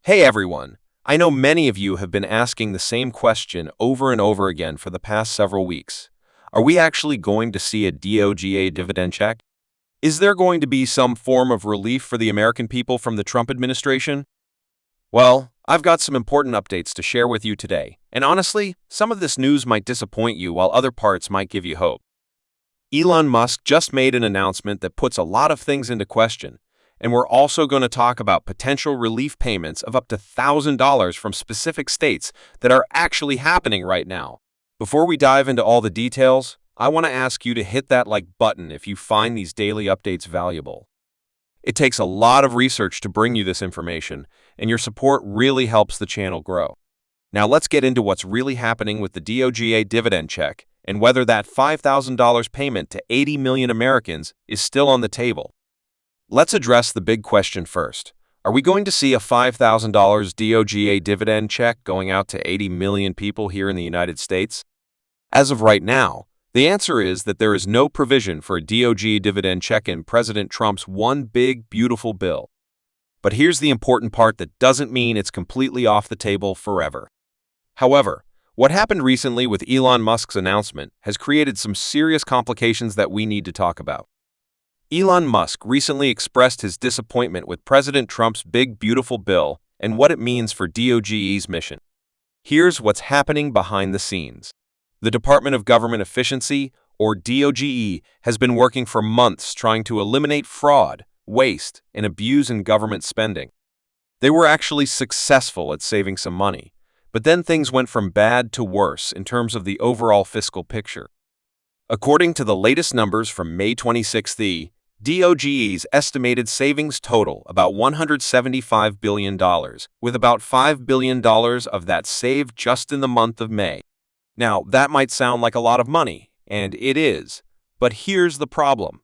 Hey everyone! I know many of you have been asking the same question over and over again for the past several weeks. Are we actually going to see a DOGA dividend check? Is there going to be some form of relief for the American people from the Trump administration? Well, I've got some important updates to share with you today, and honestly, some of this news might disappoint you while other parts might give you hope. Elon Musk just made an announcement that puts a lot of things into question, and we're also going to talk about potential relief payments of up to $1,000 from specific states that are actually happening right now. Before we dive into all the details, I want to ask you to hit that like button if you find these daily updates valuable. It takes a lot of research to bring you this information, and your support really helps the channel grow. Now let's get into what's really happening with the DOGA dividend check and whether that $5,000 payment to 80 million Americans is still on the table. Let's address the big question first. Are we going to see a $5,000 DOGA dividend check going out to 80 million people here in the United States? As of right now, the answer is that there is no provision for a DOGA dividend check in President Trump's One Big Beautiful Bill. But here's the important part that doesn't mean it's completely off the table forever. However, what happened recently with Elon Musk's announcement has created some serious complications that we need to talk about. Elon Musk recently expressed his disappointment with President Trump's Big Beautiful Bill and what it means for DOGA's mission. Here's what's happening behind the scenes. The Department of Government Efficiency, or DOGE, has been working for months trying to eliminate fraud, waste, and abuse in government spending. They were actually successful at saving some money, but then things went from bad to worse in terms of the overall fiscal picture. According to the latest numbers from May 26th, the DOGE's estimated savings total about $175 billion, with about $5 billion of that saved just in the month of May. Now, that might sound like a lot of money, and it is, but here's the problem.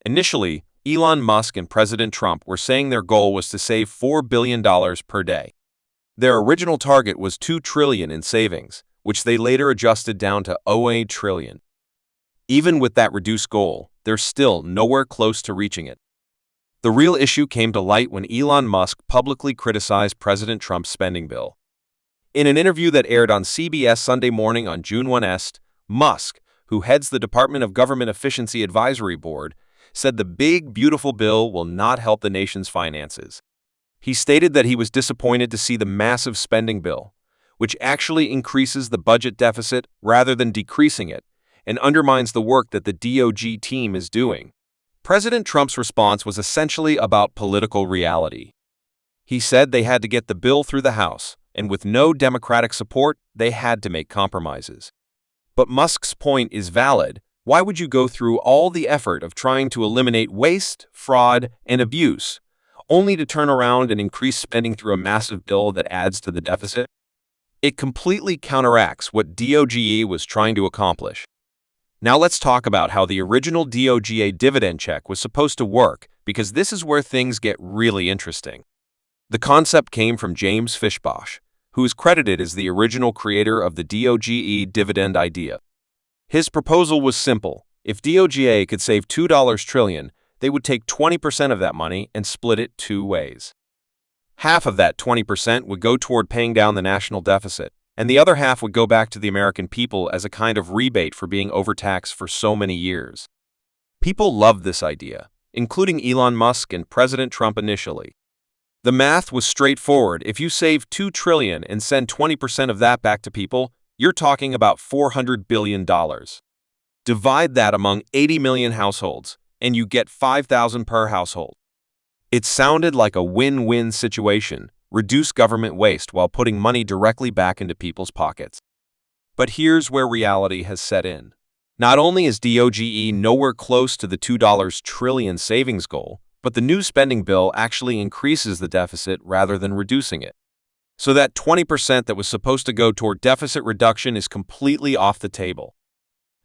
Initially, Elon Musk and President Trump were saying their goal was to save $4 billion per day. Their original target was $2 trillion in savings, which they later adjusted down to $0.8 trillion. Even with that reduced goal, they're still nowhere close to reaching it. The real issue came to light when Elon Musk publicly criticized President Trump's spending bill. In an interview that aired on CBS Sunday Morning on June 1st, Musk, who heads the Department of Government Efficiency Advisory Board, said the Big Beautiful Bill will not help the nation's finances. He stated that he was disappointed to see the massive spending bill, which actually increases the budget deficit rather than decreasing it, and undermines the work that the DOGE team is doing. President Trump's response was essentially about political reality. He said they had to get the bill through the House, and with no Democratic support, they had to make compromises. But Musk's point is valid. Why would you go through all the effort of trying to eliminate waste, fraud, and abuse, only to turn around and increase spending through a massive bill that adds to the deficit? It completely counteracts what DOGE was trying to accomplish. Now let's talk about how the original DOGA dividend check was supposed to work, because this is where things get really interesting. The concept came from James Fishbosh, who is credited as the original creator of the DOGE dividend idea. His proposal was simple. If DOGA could save $2 trillion, they would take 20% of that money and split it two ways. Half of that 20% would go toward paying down the national deficit, and the other half would go back to the American people as a kind of rebate for being overtaxed for so many years. People loved this idea, including Elon Musk and President Trump initially. The math was straightforward. If you save $2 trillion and send 20% of that back to people, you're talking about $400 billion. Divide that among 80 million households, and you get $5,000 per household. It sounded like a win-win situation. Reduce government waste while putting money directly back into people's pockets. But here's where reality has set in. Not only is DOGE nowhere close to the $2 trillion savings goal, but the new spending bill actually increases the deficit rather than reducing it. So that 20% that was supposed to go toward deficit reduction is completely off the table.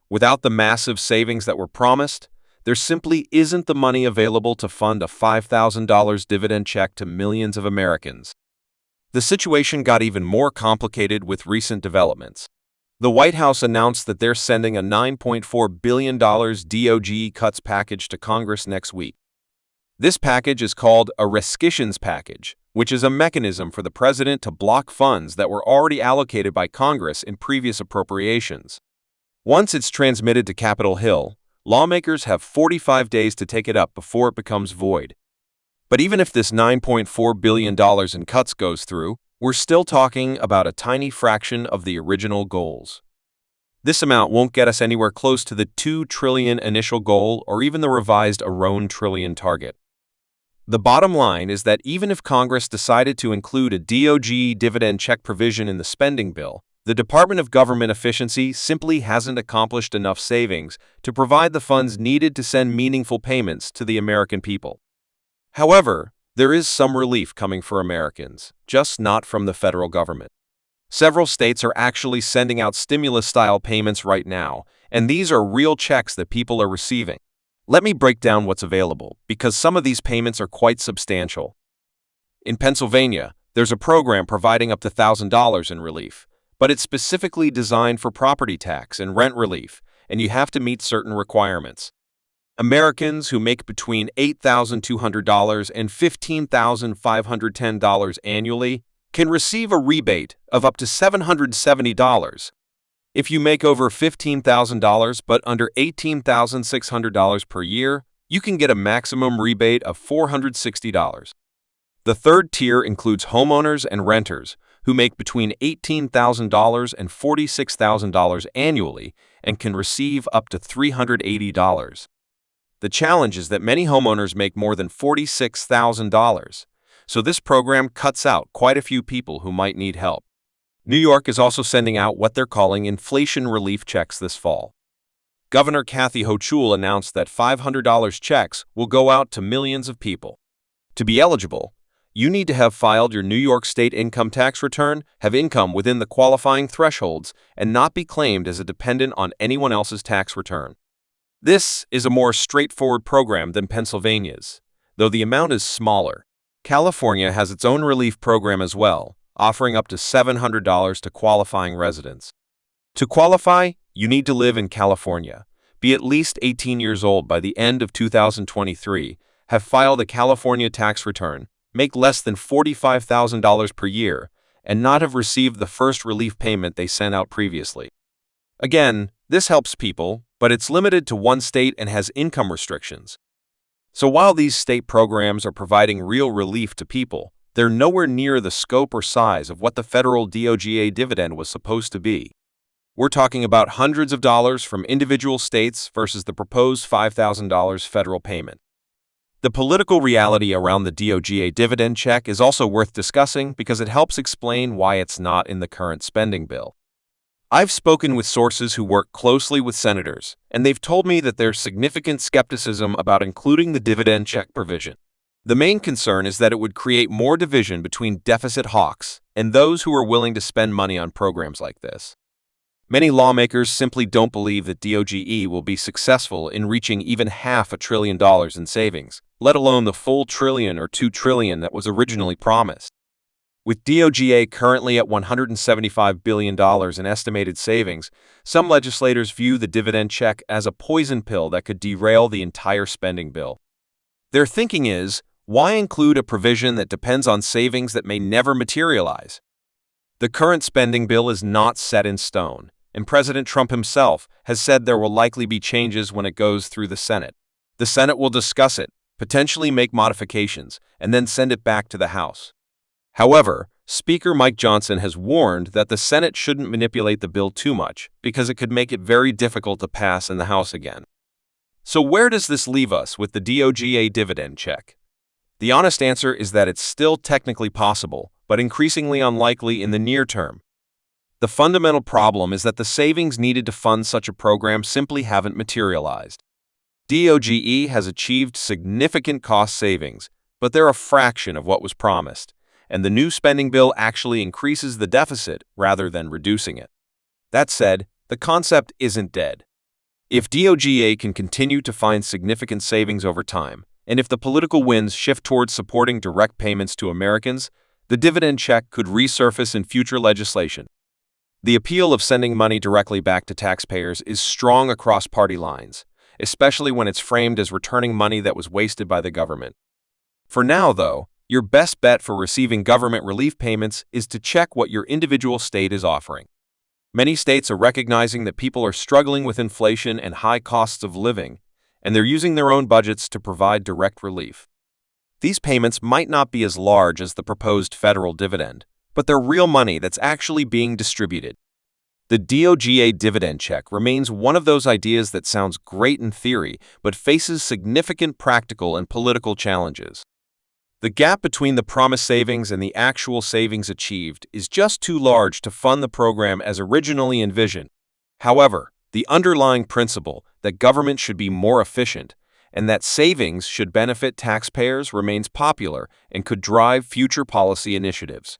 Without the massive savings that were promised, there simply isn't the money available to fund a $5,000 dividend check to millions of Americans. The situation got even more complicated with recent developments. The White House announced that they're sending a $9.4 billion DOGE cuts package to Congress next week. This package is called a rescissions package, which is a mechanism for the president to block funds that were already allocated by Congress in previous appropriations. Once it's transmitted to Capitol Hill, lawmakers have 45 days to take it up before it becomes void. But even if this $9.4 billion in cuts goes through, we're still talking about a tiny fraction of the original goals. This amount won't get us anywhere close to the $2 trillion initial goal or even the revised $1 trillion target. The bottom line is that even if Congress decided to include a DOGA dividend check provision in the spending bill, the Department of Government Efficiency simply hasn't accomplished enough savings to provide the funds needed to send meaningful payments to the American people. However, there is some relief coming for Americans, just not from the federal government. Several states are actually sending out stimulus-style payments right now, and these are real checks that people are receiving. Let me break down what's available, because some of these payments are quite substantial. In Pennsylvania, there's a program providing up to $1,000 in relief, but it's specifically designed for property tax and rent relief, and you have to meet certain requirements. Americans who make between $8,200 and $15,510 annually can receive a rebate of up to $770. If you make over $15,000 but under $18,600 per year, you can get a maximum rebate of $460. The third tier includes homeowners and renters who make between $18,000 and $46,000 annually and can receive up to $380. The challenge is that many homeowners make more than $46,000, so this program cuts out quite a few people who might need help. New York is also sending out what they're calling inflation relief checks this fall. Governor Kathy Hochul announced that $500 checks will go out to millions of people. To be eligible, you need to have filed your New York State income tax return, have income within the qualifying thresholds, and not be claimed as a dependent on anyone else's tax return. This is a more straightforward program than Pennsylvania's, though the amount is smaller. California has its own relief program as well, offering up to $700 to qualifying residents. To qualify, you need to live in California, be at least 18 years old by the end of 2023, have filed a California tax return, make less than $45,000 per year, and not have received the first relief payment they sent out previously. Again, this helps people, but it's limited to one state and has income restrictions. So while these state programs are providing real relief to people, they're nowhere near the scope or size of what the federal DOGA dividend was supposed to be. We're talking about hundreds of dollars from individual states versus the proposed $5,000 federal payment. The political reality around the DOGA dividend check is also worth discussing because it helps explain why it's not in the current spending bill. I've spoken with sources who work closely with senators, and they've told me that there's significant skepticism about including the dividend check provision. The main concern is that it would create more division between deficit hawks and those who are willing to spend money on programs like this. Many lawmakers simply don't believe that DOGE will be successful in reaching even $500 billion in savings, let alone the full trillion or $2 trillion that was originally promised. With DOGA currently at $175 billion in estimated savings, some legislators view the dividend check as a poison pill that could derail the entire spending bill. Their thinking is, why include a provision that depends on savings that may never materialize? The current spending bill is not set in stone, and President Trump himself has said there will likely be changes when it goes through the Senate. The Senate will discuss it, potentially make modifications, and then send it back to the House. However, Speaker Mike Johnson has warned that the Senate shouldn't manipulate the bill too much because it could make it very difficult to pass in the House again. So where does this leave us with the DOGA dividend check? The honest answer is that it's still technically possible, but increasingly unlikely in the near term. The fundamental problem is that the savings needed to fund such a program simply haven't materialized. DOGE has achieved significant cost savings, but they're a fraction of what was promised, and the new spending bill actually increases the deficit rather than reducing it. That said, the concept isn't dead. If DOGA can continue to find significant savings over time, and if the political winds shift towards supporting direct payments to Americans, the dividend check could resurface in future legislation. The appeal of sending money directly back to taxpayers is strong across party lines, especially when it's framed as returning money that was wasted by the government. For now, though, Your best bet for receiving government relief payments is to check what your individual state is offering. Many states are recognizing that people are struggling with inflation and high costs of living, and they're using their own budgets to provide direct relief. These payments might not be as large as the proposed federal dividend, but they're real money that's actually being distributed. The DOGA dividend check remains one of those ideas that sounds great in theory, but faces significant practical and political challenges. The gap between the promised savings and the actual savings achieved is just too large to fund the program as originally envisioned. However, the underlying principle that government should be more efficient and that savings should benefit taxpayers remains popular and could drive future policy initiatives.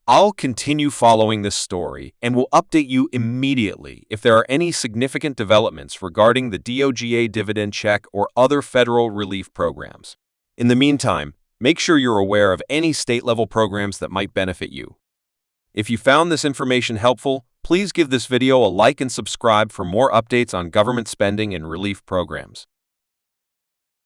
I'll continue following this story and will update you immediately if there are any significant developments regarding the DOGA dividend check or other federal relief programs. In the meantime, make sure you're aware of any state-level programs that might benefit you. If you found this information helpful, please give this video a like and subscribe for more updates on government spending and relief programs.